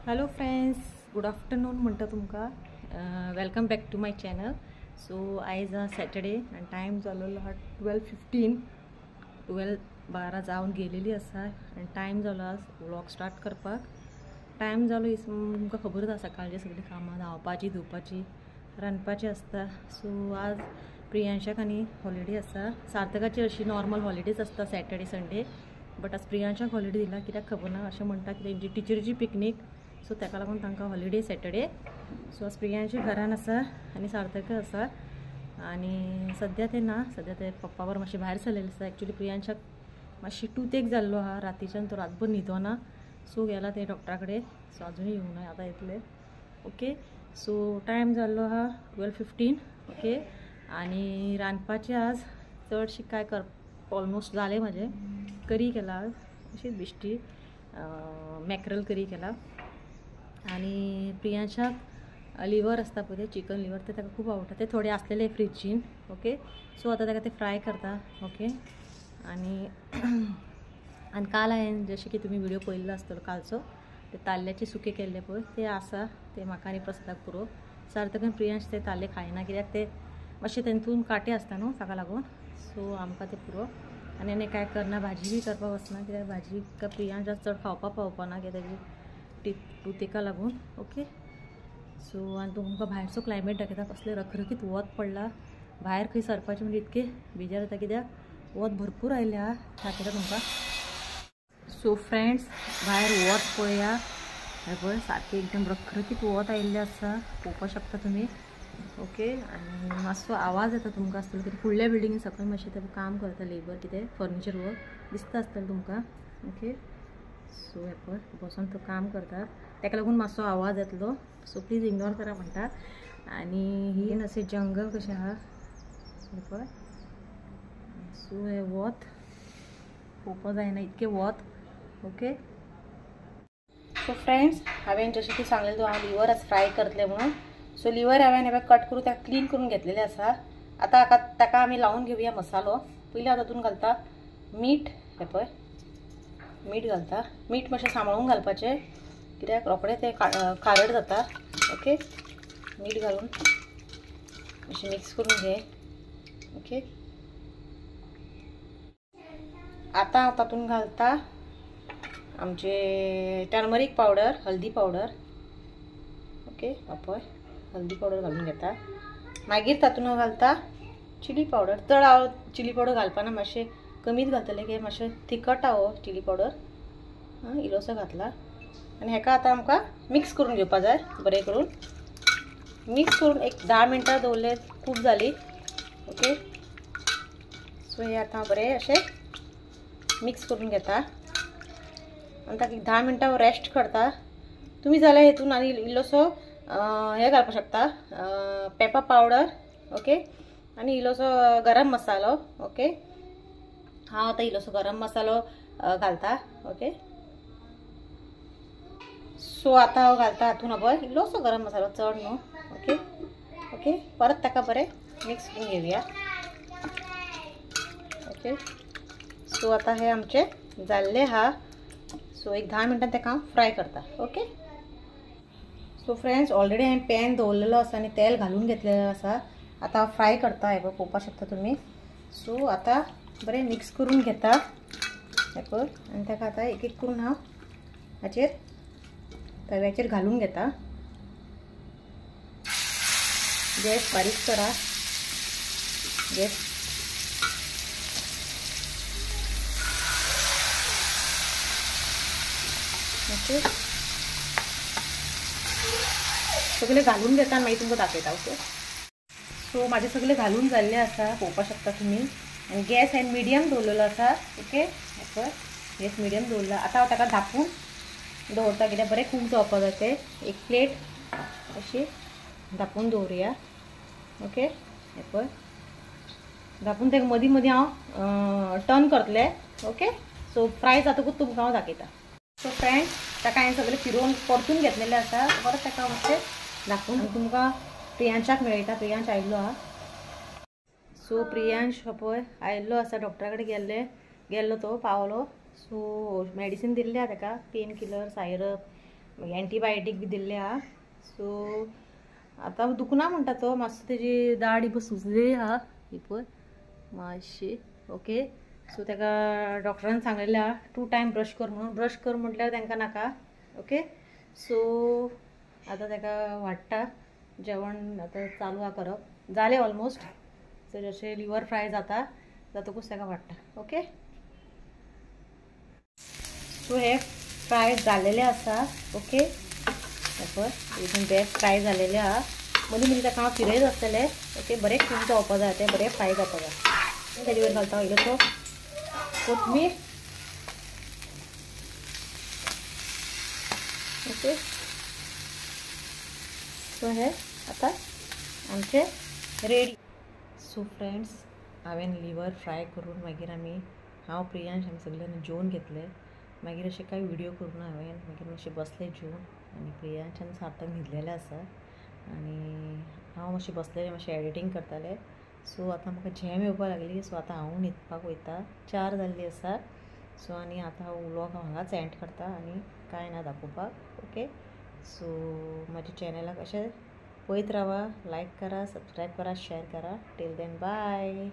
Hello friends, good afternoon म्हणटा तुमकां. Welcome back to my channel. So आयज Saturday आनी टायम जाल्लो आहा 12:15. 12 जावन गेलेली आसा आनी टायम जालो आज व्लॉग स्टार्ट करपाक. टायम जालो तुमकां खबरच आसा, सकाळची सगळीं कामां न्हावपाची धुवपाची रांदपाची आसता. सो आज प्रियांशाक आनी हॉलिडे आसा. सार्थकाची अशी नॉर्मल हॉलिडेज आसता सॅटर्डे संडे, बट आज प्रियांशाक हॉलिडे दिला. कित्याक खबर ना, अशें म्हणटा की तेंची टिचरीची पिकनीक, सो ताका लागून तांकां हॉलिडे सॅटर्डे. सो आज प्रियांशा घरान आसा आनी सार्थक आसा. आनी सद्या ते ना, सद्या ते पप्पा बरोबर मातशें भायर सरलेले आसा. एक्चुली प्रियांशाक मातशी टूथेक जाल्लो आहा रातीच्यान, तो रातभर न्हिदोना. सो गेला ते डॉक्टरा कडेन. सो अजूनय येवंक ना, आतां येतले. ओके, सो टायम जाल्लो आहा 12:15. ओके, आनी रांदपाचें आज चडशी काय ऑलमोस्ट जालें म्हाजें. करी केला आज, अशीच बिश्टी मॅक्रल करी केला. आनी प्रियांशाक लिवर आसता पळय, ते चिकन लिवर, ते ताका खूब आवडटा. ते थोडे आसलेले फ्रिजीन. ओके, सो आतां ताका ते फ्राय करता. ओके, आनी आनी काल हांवें जशें की तुमी व्हिडिओ पळयल्लो आसतलो कालचो, ते ताल्ल्याचे सुके केल्ले पळय ते आसा. ते म्हाका आनी प्रसादाक पुरो. सार्थक आनी प्रियांश ते ताल्ले खायना, कित्याक ते मातशे तेतून काटे आसता न्हू, ताका लागून. सो आमकां ते पुरो. आनी आनी कांय करना, भाजी बी करपाक वचना, कित्याक भाजी प्रियांश चड खावपाक पावपाना, कित्याक ताजी टुथेका लागून. ओके, सो आनी तुमकां भायरचो क्लायमेट दाखयता. कसले रखरखीत वत पडला. भायर खंय सरपाचें म्हणजे इतके बेजार जाता, कित्याक वत भरपूर आयिल्लें आहा. दाखयता तुमकां. सो फ्रेंड्स, भायर वत पळया, हें पळय सारकें एकदम रखरखीत वत आयिल्लें आसा, पळोवपाक शकता तुमी. ओके, आनी मातसो आवाज येता तुमकां आसतलो, कित्याक फुडल्या बिल्डिंगेन सकयल मातशें ते काम करता लेबर, कितें फर्निचर वर्क दिसता आसतलें तुमकां. ओके, सो हे पळय बसून तो काम करता, ताका लागून मातसो आवाज येतलो. सो प्लीज इग्नोर करा म्हणटा. आनी ही अशें जंगल कशें आहा हें पळय. सो हें वत पळोवपाक जायना, इतकें वत. ओके, सो फ्रेंड्स, हांवें जशें की सांगलेलें हांव लिवर आज फ्राय करतलें म्हणून. सो लिवर हांवें कट करून ताका क्लीन करून घेतलेलें आसा. आतां ताका आमी लावन घेवया मसालो. पयलीं हांव तातूंत घालता मीठ. हें पळय मीठ घालता. मीठ मातशें सांबाळून घालपाचें, कित्याक रोखडें तें खारट जाता. ओके, मीठ घालून मातशें मिक्स करून घे. ओके, आतां हांव तातूंत घालता आमचे टर्मरीक पावडर, हल्दी पावडर. ओके, पळय हल्दी पावडर घालून घेता. मागीर तातूंत हांव घालता चिली पावडर. चड हांव चिली पावडर घालपाना, मातशें कमीच घालतलें, की मातशें तिखट आहा हो चिली पावडर. इल्लोसो घातला. आनी हेका आतां आमकां मिक्स करून घेवपाक जाय बरें करून. मिक्स करून एक 10 मिनटां दवरलें, खूब जाली. ओके, सो हे आतां बरें अशें मिक्स करून घेता आनी ताका एक 10 मिनटां रेस्ट करता. तुमी जाल्यार हेतून आनी इल्लोसो हें घालपाक शकता, पेपर पावडर. ओके, आनी इल्लोसो गरम मसालो. ओके, हांव आतां इल्लोसो गरम मसालो घालता. ओके, सो आतां हांव घालता हातून पळय इल्लोसो गरम मसालो, चड न्हू. ओके, ओके, परत ताका बरें मिक्स करून घेवया. ओके, सो आतां हें आमचें जाल्लें आहा. सो एक 10 मिनटां ताका हांव फ्राय करता. ओके, सो फ्रेंड्स, ऑलरेडी हांवें पॅन दवरलेलो आसा आनी तेल घालून घेतलेलें आसा. आतां हांव फ्राय करता. हें पळय पळोवपाक शकता तुमी. सो आतां बरें मिक्स करून घेता हें पळय, आनी ताका आतां एक एक करून हांव हाचेर तव्याचेर घालून घेता. गॅस बारीक करा. गॅस ओके, सगळे घालून घेता आनी मागीर तुमकां दाखयता. ओके, सो म्हाजें सगळें घालून जाल्लें आसा, पळोवपाक शकता तुमी. आनी गॅस हांवें मिडियम दवरलेलो आसा. ओके, पळय गॅस मिडियम दवरला. आतां हांव ताका धापून दवरता, कित्याक बरें कूक जावपाक जाय तें. एक प्लेट अशी धापून दवरुया. ओके, हें पळय धापून ताका मदीं मदीं हांव टर्न करतलें. ओके, सो फ्राय जातकूच तुमकां हांव दाखयता. सो फ्रेंड्स, ताका हांवें सगळें फिरोवन परतून घेतलेलें आसा. परत ताका मातशें धापून तुमकां प्रियांशाक मेळयता. प्रियांश आयिल्लो आहा. सो प्रियांश हो पळय आयिल्लो आसा. डॉक्टरा कडेन गेल्लो तो पावलो. सो मेडिसीन दिल्ली आहा ताका, पेन किलर, सायरप, एंटीबायोटीक बी दिल्ले हा. सो आता दुखना म्हणटा तो, मातसो तेजी दाढ ही सुजलेली हा ही पळय मातशी. ओके. सो ताका डॉक्टरान सांगलेलें हा 2 टायम ब्रश कर म्हणून. ब्रश कर म्हटल्यार तांकां नाका. ओके. सो आतां ताका वाडटा जेवण आतां चालू हा करप. जालें ऑलमोस्ट. सो जशें लिवर फ्राय जातकूच ताका वाडटा. ओके. सो हे फ्राय जालेले आसा. ओके. एकदम बॅग फ्राय जालेले आहा. मदीं मदीं ताका हांव फिरयत आसतलें. ओके. बरें कूक जावपा जाय तें, बरें फ्राय जावपा जाय. तेजे वयर घालता इल्लोसो कोथमीर. ओके. सो हे आतां आमचे रेडी. सो फ्रेंड्स, हांवें लिवर फ्राय करून मागीर हांव प्रियांश आमी सगळ्यांनी जेवन घेतले. मागीर अशें कांय व्हिडियो करूना हांवें. मागीर मातशें बसलें जेवन आनी प्रियांशान सार्थक न्हिदलेलें आसा आनी हांव मातशें बसलेलें, मातशें एडिटींग करतालें. सो आतां म्हाका झेम येवपा लागली. सो आतां हांव न्हिदपाक वयता. 4 जाल्लीं आसा. सो आनी आतां हांव व्लॉग हांगाच एंड करता आनी कांय ना दाखोवपाक. ओके. सो म्हाज्या चॅनलाक अशें पळयत रावा, लायक करा, सबस्क्रायब करा, शेअर करा. Till then bye.